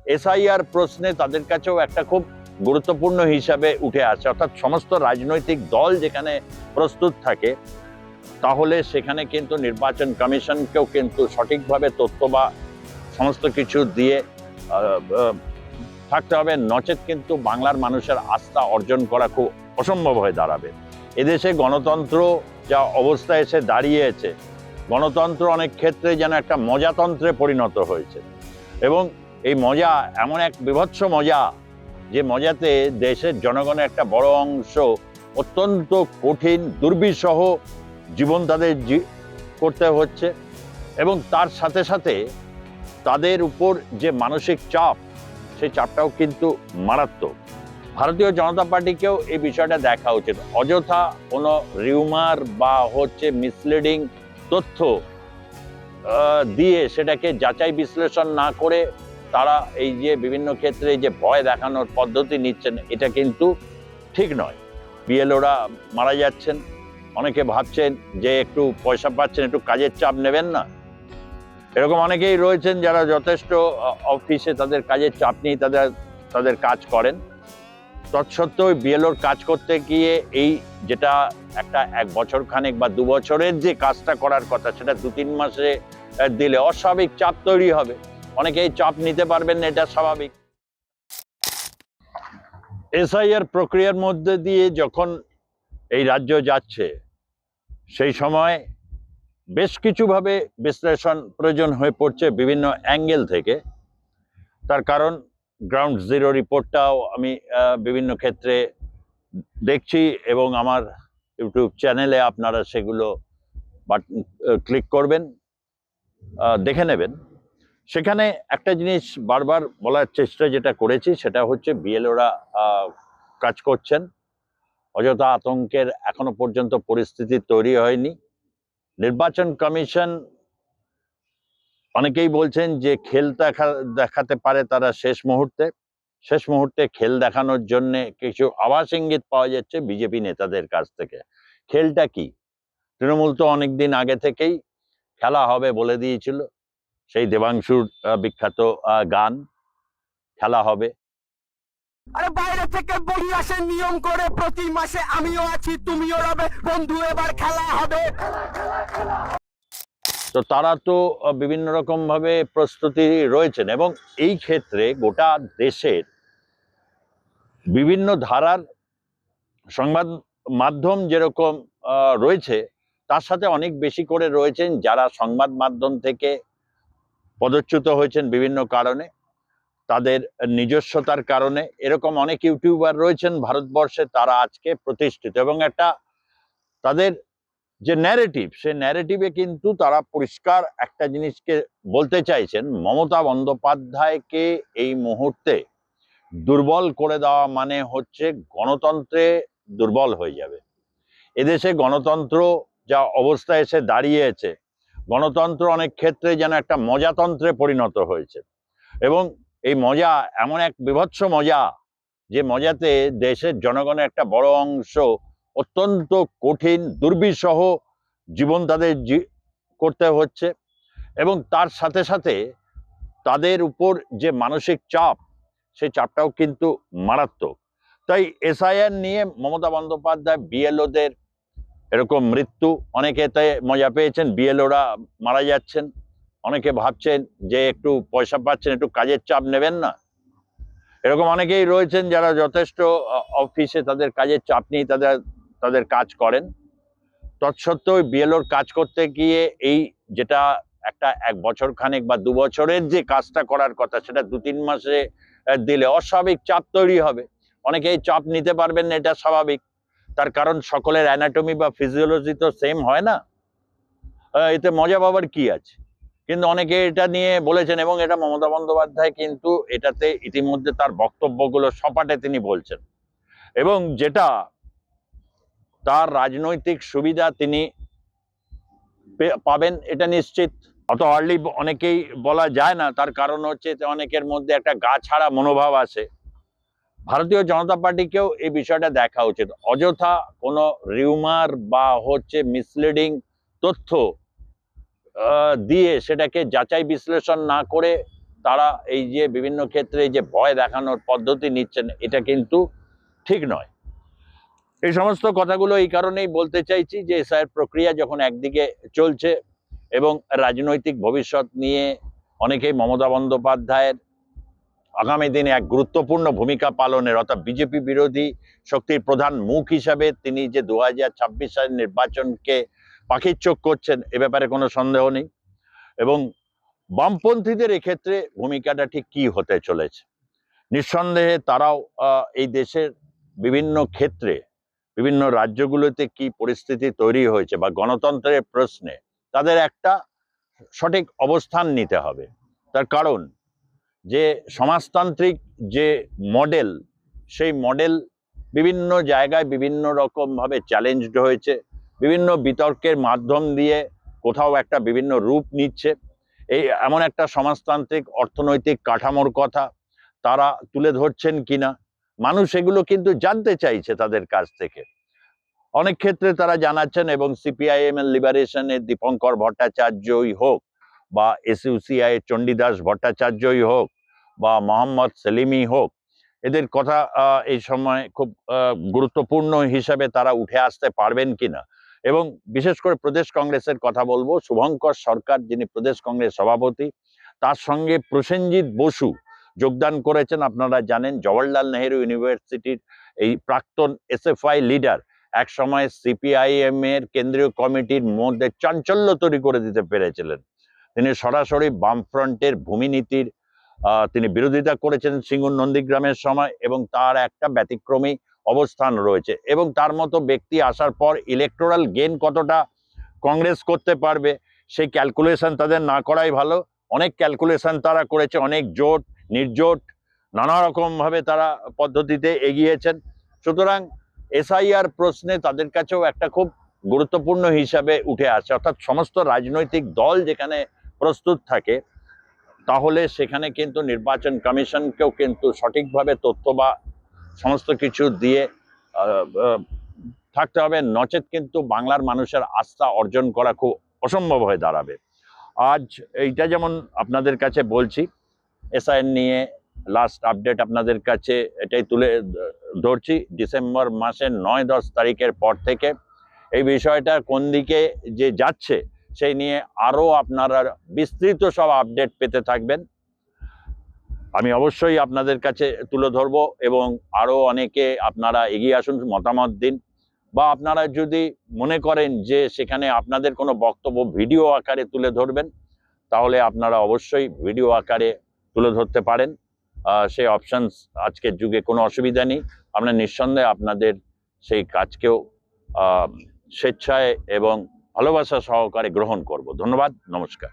SIR প্রশ্নে তাদের কাছেও একটা খুব গুরুত্বপূর্ণ হিসাবে উঠে আসে। অর্থাৎ সমস্ত রাজনৈতিক দল যেখানে প্রস্তুত থাকে, তাহলে সেখানে কিন্তু নির্বাচন কমিশনকেও কিন্তু সঠিকভাবে তথ্য বা সমস্ত কিছু দিয়ে থাকতে হবে, নচেত কিন্তু বাংলার মানুষের আস্থা অর্জন করা খুব অসম্ভব হয়ে দাঁড়াবে। এদেশে গণতন্ত্র যা অবস্থায় এসে দাঁড়িয়েছে, গণতন্ত্র অনেক ক্ষেত্রে যেন একটা মজাতন্ত্রে পরিণত হয়েছে। এবং এই মজা এমন এক বীভৎস মজা, যে মজাতে দেশের জনগণের একটা বড় অংশ অত্যন্ত কঠিন দুর্বিষহ জীবন তাদের করতে হচ্ছে। এবং তার সাথে সাথে তাদের উপর যে মানসিক চাপ, সেই চাপটাও কিন্তু মারাত্মক। ভারতীয় জনতা পার্টিকেও এই বিষয়টা দেখা উচিত। অযথা কোনো রিউমার বা মিসলিডিং তথ্য দিয়ে সেটাকে যাচাই বিশ্লেষণ না করে তারা এই যে বিভিন্ন ক্ষেত্রে এই যে ভয় দেখানোর পদ্ধতি নিচ্ছেন, এটা কিন্তু ঠিক নয়। বিএলওরা মারা যাচ্ছেন, অনেকে ভাবছেন যে একটু পয়সা পাচ্ছেন, একটু কাজের চাপ নেবেন না। এরকম অনেকেই রয়েছেন যারা যথেষ্ট অফিসে তাদের কাজের চাপ নিয়ে তাদের কাজ করেন। তৎসত্ত্বেও বিএলওর কাজ করতে গিয়ে এই যেটা একটা 1 বছর খানেক বা 2 বছরের যে কাজটা করার কথা, সেটা 2-3 মাসে দিলে অস্বাভাবিক চাপ তৈরি হবে। অনেকেই চাপ নিতে পারবেন না, এটা স্বাভাবিক। এসআইআর প্রক্রিয়ার মধ্যে দিয়ে যখন এই রাজ্য যাচ্ছে, সেই সময় বেশ কিছুভাবে বিশ্লেষণ প্রয়োজন হয়ে পড়ছে বিভিন্ন অ্যাঙ্গেল থেকে। তার কারণ গ্রাউন্ড জিরো রিপোর্টটাও আমি বিভিন্ন ক্ষেত্রে দেখছি এবং আমার ইউটিউব চ্যানেলে আপনারা সেগুলো ক্লিক করবেন, দেখে নেবেন। সেখানে একটা জিনিস বারবার বলার চেষ্টা যেটা করেছি, সেটা হচ্ছে বিএলওরা কাজ করছেন। অযথা আতঙ্কের এখনো পর্যন্ত পরিস্থিতি তৈরি হয়নি। নির্বাচন কমিশন অনেকেই বলছেন যে খেল দেখাতে পারে তারা শেষ মুহূর্তে খেল দেখানোর জন্য কিছু আভাস ইঙ্গিত পাওয়া যাচ্ছে বিজেপি নেতাদের কাছ থেকে। খেলটা কি? তৃণমূল তো অনেকদিন আগে থেকেই খেলা হবে বলে দিয়েছিল। সেই দেবাংশুর বিখ্যাত গান, খেলা হবে। আরে বাইরে থেকে বলি আসে নিয়ম করে, প্রতি মাসে আমিও আছি তুমিও রবে, বন্ধু এবার খেলা হবে। তো তারা তো বিভিন্ন রকম ভাবে প্রস্তুতি রয়েছেন এবং এই ক্ষেত্রে গোটা দেশের বিভিন্ন ধারার সংবাদ মাধ্যম যেরকম রয়েছে, তার সাথে অনেক বেশি করে রয়েছেন যারা সংবাদ মাধ্যম থেকে পদচ্যুত হয়েছেন বিভিন্ন কারণে, তাদের নিজস্বতার কারণে। এরকম অনেক ইউটিউবার রয়েছেন ভারতবর্ষে, তারা আজকে প্রতিষ্ঠিত এবং একটা তাদের যে ন্যারেটিভ, সেই ন্যারেটিভে কিন্তু তারা পরিষ্কার একটা জিনিসকে বলতে চাইছেন, মমতা বন্দ্যোপাধ্যায়কে এই মুহূর্তে দুর্বল করে দেওয়া মানে হচ্ছে গণতন্ত্রে দুর্বল হয়ে যাবে। এদেশে গণতন্ত্র যা অবস্থায় এসে দাঁড়িয়েছে, গণতন্ত্র অনেক ক্ষেত্রে যেন একটা মজাতন্ত্রে পরিণত হয়েছে। এবং এই মজা এমন এক বীভৎস মজা, যে মজাতে দেশের জনগণের একটা বড় অংশ অত্যন্ত কঠিন দুর্বিষহ জীবন তাদের করতে হচ্ছে। এবং তার সাথে সাথে তাদের উপর যে মানসিক চাপ, সেই চাপটাও কিন্তু মারাত্মক। তাই এসআইআর নিয়ে মমতা বন্দ্যোপাধ্যায় বিএলওদের এরকম মৃত্যু, অনেকে এতে মজা পেয়েছেন, বিএলওরা মারা যাচ্ছেন, অনেকে ভাবছেন যে একটু পয়সা পাচ্ছেন, একটু কাজের চাপ নেবেন না। এরকম অনেকেই রয়েছেন যারা যথেষ্ট অফিসে তাদের কাজের চাপ নিয়ে তাদের কাজ করেন। তৎসত্ত্বেও বিএলওর কাজ করতে গিয়ে এই যেটা একটা 1 বছর খানেক বা 2 বছরের যে কাজটা করার কথা, সেটা 2-3 মাসে দিলে অস্বাভাবিক চাপ তৈরি হবে। অনেকেই চাপ নিতে পারবেন না, এটা স্বাভাবিক। তার কারণ সকলের অ্যানাটমি বা ফিজিওলজি তো সেম হয় না। এতে মজা পাবার কি আছে? কিন্তু অনেকে এটা নিয়ে বলেছেন এবং এটা মমতা বন্দ্যোপাধ্যায় কিন্তু এটাতে ইতিমধ্যে তার বক্তব্যগুলো সপাটে তিনি বলছেন এবং যেটা তার রাজনৈতিক সুবিধা তিনি পাবেন এটা নিশ্চিত। অত আর্লি অনেকেই বলা যায় না, তার কারণ হচ্ছে অনেকের মধ্যে একটা গা ছাড়া মনোভাব আছে। ভারতীয় জনতা পার্টিকেও এই বিষয়টা দেখা উচিত। অযথা কোনো রিউমার বা মিসলিডিং তথ্য দিয়ে সেটাকে যাচাই বিশ্লেষণ না করে তারা এই যে বিভিন্ন ক্ষেত্রে এই যে ভয় দেখানোর পদ্ধতি নিচ্ছেন, এটা কিন্তু ঠিক নয়। এই সমস্ত কথাগুলো এই কারণেই বলতে চাইছি যে এসআইআর প্রক্রিয়া যখন একদিকে চলছে এবং রাজনৈতিক ভবিষ্যৎ নিয়ে অনেকেই মমতা বন্দ্যোপাধ্যায়ের আগামী দিনে এক গুরুত্বপূর্ণ ভূমিকা পালনের, অর্থাৎ বিজেপি বিরোধী শক্তির প্রধান মুখ হিসাবে তিনি যে 2026 সালের নির্বাচনকে পাখির চোখ করছেন, এ ব্যাপারে কোনো সন্দেহ নেই। এবং বামপন্থীদের এক্ষেত্রে ভূমিকাটা ঠিক কি হতে চলেছে? নিঃসন্দেহে তারাও এই দেশের বিভিন্ন ক্ষেত্রে বিভিন্ন রাজ্যগুলোতে কি পরিস্থিতি তৈরি হয়েছে বা গণতন্ত্রের প্রশ্নে তাদের একটা সঠিক অবস্থান নিতে হবে। তার কারণ যে সমাজতান্ত্রিক যে মডেল, সেই মডেল বিভিন্ন জায়গায় বিভিন্ন রকমভাবে চ্যালেঞ্জড হয়েছে, বিভিন্ন বিতর্কের মাধ্যম দিয়ে কোথাও একটা বিভিন্ন রূপ নিচ্ছে। এই এমন একটা সমাজতান্ত্রিক অর্থনৈতিক কাঠামোর কথা তারা তুলে ধরছেন কিনা, মানুষ এগুলো কিন্তু জানতে চাইছে তাদের কাছ থেকে। অনেক ক্ষেত্রে তারা জানাচ্ছেন, এবং সিপিআইএম এর লিবারেশনের দীপঙ্কর ভট্টাচার্যই হোক বা এসইউসিআই চণ্ডীদাস ভট্টাচার্যই হোক বা মোহাম্মদ সেলিমই হোক, এদের কথা এই সময় খুব গুরুত্বপূর্ণ হিসাবে তারা উঠে আসতে পারবেন কিনা। এবং বিশেষ করে প্রদেশ কংগ্রেসের কথা বলবো, শুভঙ্কর সরকার যিনি প্রদেশ কংগ্রেস সভাপতি, তার সঙ্গে প্রসেনজিৎ বসু যোগদান করেছেন। আপনারা জানেন জওহরলাল নেহেরু ইউনিভার্সিটির এই প্রাক্তন এসএফআই লিডার এক সময় সিপিআইএম এর কেন্দ্রীয় কমিটির মধ্যে চাঞ্চল্য তৈরি করে দিতে পেরেছিলেন। তিনি সরাসরি বামফ্রন্টের ভূমিনীতির তিনি বিরোধিতা করেছেন সিঙ্গুর নন্দীগ্রামের সময়, এবং তার একটা ব্যতিক্রমী অবস্থান রয়েছে। এবং তার মতো ব্যক্তি আসার পর ইলেকটোরাল গেইন কতটা কংগ্রেস করতে পারবে সেই ক্যালকুলেশন তাদের না করাই ভালো। অনেক ক্যালকুলেশন তারা করেছে, অনেক জোট নির্জোট নানা রকমভাবে তারা পদ্ধতিতে এগিয়েছেন। সুতরাং এসআইআর প্রশ্নে তাদের কাছেও একটা খুব গুরুত্বপূর্ণ হিসাবে উঠে আসে, অর্থাৎ সমস্ত রাজনৈতিক দল যেখানে প্রস্তুত থাকে, তাহলে সেখানে কিন্তু নির্বাচন কমিশনকেও কিন্তু সঠিকভাবে তথ্য বা সমস্ত কিছু দিয়ে থাকতে হবে, নচেত কিন্তু বাংলার মানুষের আস্থা অর্জন করা খুব অসম্ভব হয়ে দাঁড়াবে। আজ এইটা যেমন আপনাদের কাছে বলছি, এসআইআর নিয়ে লাস্ট আপডেট আপনাদের কাছে এটাই তুলে ধরছি। ডিসেম্বর মাসের 9-10 তারিখের পর থেকে এই বিষয়টা কোন দিকে যে যাচ্ছে সেই নিয়ে আরও আপনারা বিস্তৃত সব আপডেট পেতে থাকবেন। আমি অবশ্যই আপনাদের কাছে তুলে ধরবো, এবং আরও অনেকে আপনারা এগিয়ে আসুন, মতামত দিন, বা আপনারা যদি মনে করেন যে সেখানে আপনাদের কোনো বক্তব্য ভিডিও আকারে তুলে ধরবেন, তাহলে আপনারা অবশ্যই ভিডিও আকারে তুলে ধরতে পারেন। সেই অপশনস আজকের যুগে কোনো অসুবিধা নেই। আমরা নিঃসন্দেহে আপনাদের সেই কাজকেও স্বেচ্ছায় এবং ভালোবাসা সহকারে গ্রহণ করব। ধন্যবাদ, নমস্কার।